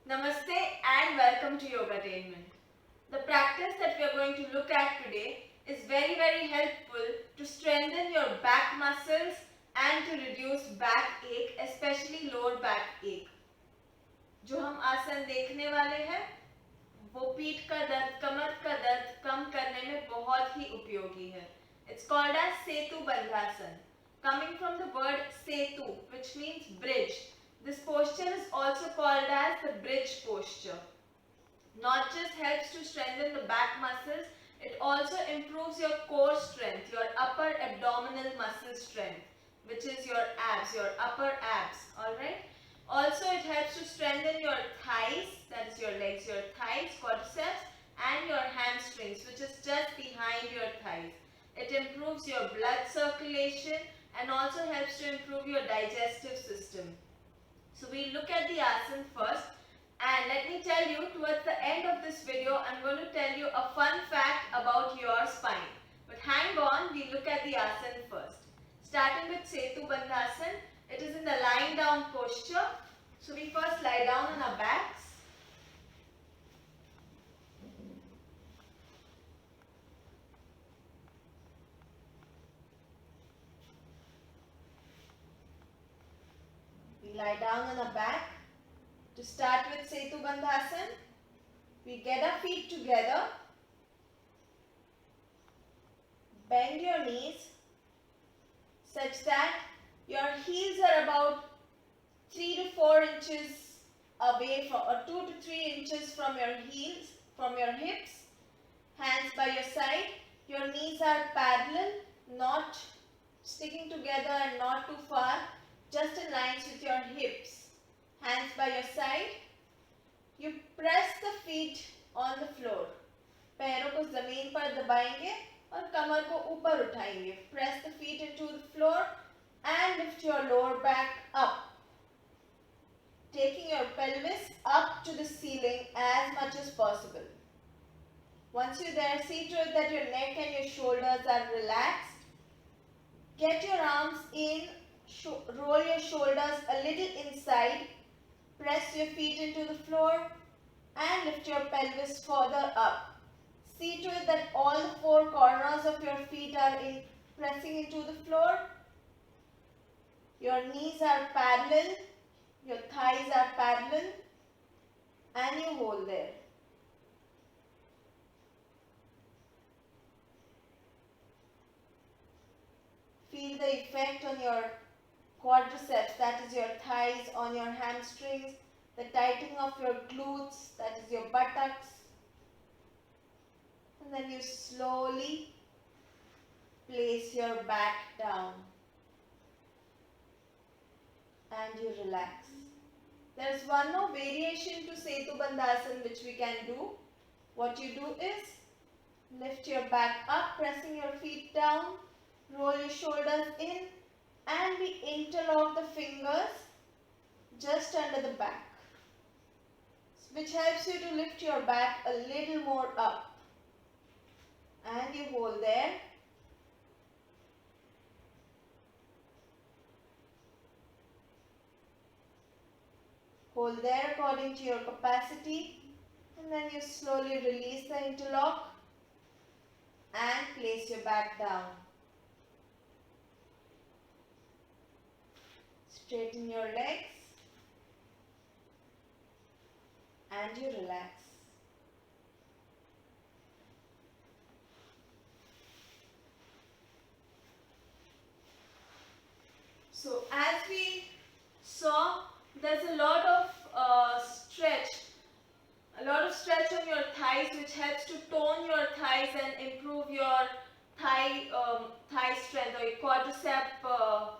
Namaste and welcome to Yogatainment. The practice that we are going to look at today is very helpful to strengthen your back muscles and to reduce backache, especially lower backache. जो हम आसन देखने वाले हैं वो पीठ का दर्द, कमर का दर्द कम करने में बहुत ही उपयोगी है. It's called as Setu Bandhasan, coming from the word Setu, which means bridge. This posture is also called as the bridge posture. Not just helps to strengthen the back muscles, it also improves your core strength, your upper abdominal muscle strength, which is your abs, your upper abs. Alright? Also, it helps to strengthen your thighs, that is your legs, your thighs, quadriceps, and your hamstrings, which is just behind your thighs. It improves your blood circulation and also helps to improve your digestive system. So we look at the asana first, and let me tell you, towards the end of this video I'm going to tell you a fun fact about your spine. But hang on, we look at the asana first. Starting with Setu Bandhasan, it is in the lying down posture. So we first lie down on our backs. We lie down on our back. To start with Setu Bandhasan, we get our feet together, bend your knees such that your heels are about 3 to 4 inches away from, or 2 to 3 inches from your heels, from your hips, hands by your side. Your knees are parallel, not sticking together and not too far, just in lines with your hips. Hands by your side. You press the feet on the floor. पैरों को जमीन पर दबाएंगे और कमर को ऊपर उठाएंगे. Press the feet into the floor and lift your lower back up, taking your pelvis up to the ceiling as much as possible. Once you're there, see to it that your neck and your shoulders are relaxed. Get your arms in, roll your shoulders a little inside. Press your feet into the floor and lift your pelvis further up. See to it that all the 4 corners of your feet are pressing into the floor. Your knees are parallel, your thighs are parallel, and you hold there. Feel the effect on your quadriceps, that is your thighs, on your hamstrings, the tightening of your glutes, that is your buttocks. And then you slowly place your back down and you relax. There is one more variation to Setu Bandhasan which we can do. What you do is lift your back up, pressing your feet down, roll your shoulders in, and we interlock the fingers just under the back, which helps you to lift your back a little more up. And you hold there. Hold there according to your capacity, and then you slowly release the interlock and place your back down. Straighten your legs and you relax. So as we saw, there's a lot of stretch on your thighs, which helps to tone your thighs and improve your thigh strength, or your quadricep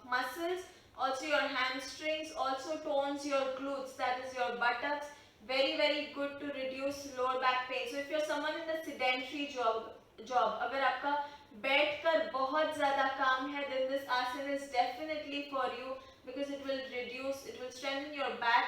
muscles. Also your hamstrings, also tones your glutes, that is your buttocks. Very good to reduce lower back pain. So if you're someone in a sedentary job, अगर आपका बैठ कर बहुत ज़्यादा काम है, then this asana is definitely for you, because it will strengthen your back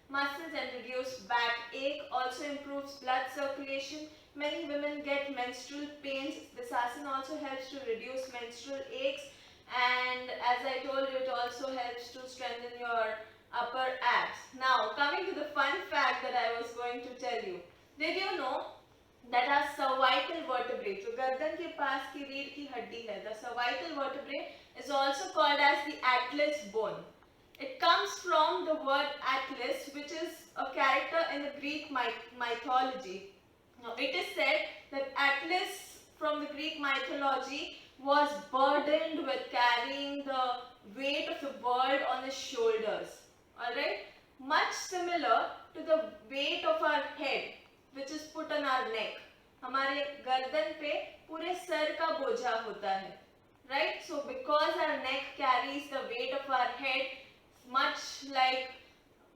muscles and reduce backache. Also improves blood circulation. Many women get menstrual pains. This asana also helps to reduce menstrual aches. And as I told you, it also helps to strengthen your upper abs. Now coming to the fun fact that I was going to tell you. Did you know that our cervical vertebrae, जो गर्दन के पास की रीढ़ की हड्डी है, the cervical vertebrae is also called as the atlas bone. It comes from the word Atlas, which is a character in the Greek mythology. Now, it is said that Atlas from the Greek mythology was burdened with carrying the weight of the world on his shoulders. Alright? Much similar to the weight of our head, which is put on our neck. हमारे गर्दन पे पूरे sir का बोझा होता है. Right? So, because our neck carries the weight of our head, much like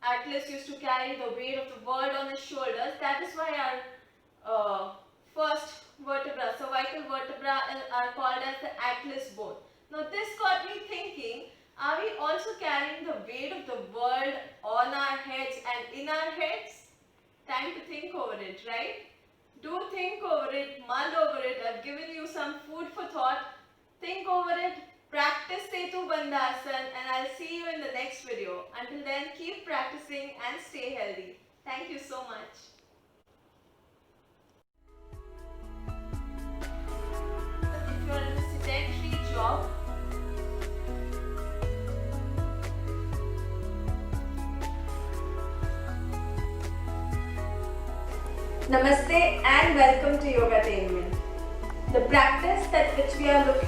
Atlas used to carry the weight of the world on his shoulders, that is why our first vertebra, cervical vertebra, are called as the Atlas bone. Now this got me thinking, are we also carrying the weight of the world on our heads and in our heads? Time to think over it, right? Do think over it, mull over it. I've given you some food for thought. Think over it. Practice Setu Bandhasan, and I'll see you in the next video. Until then, keep practicing and stay healthy. Thank you so much. If you're in a sedentary job, Namaste and welcome to Yogatainment. The practice that which we are looking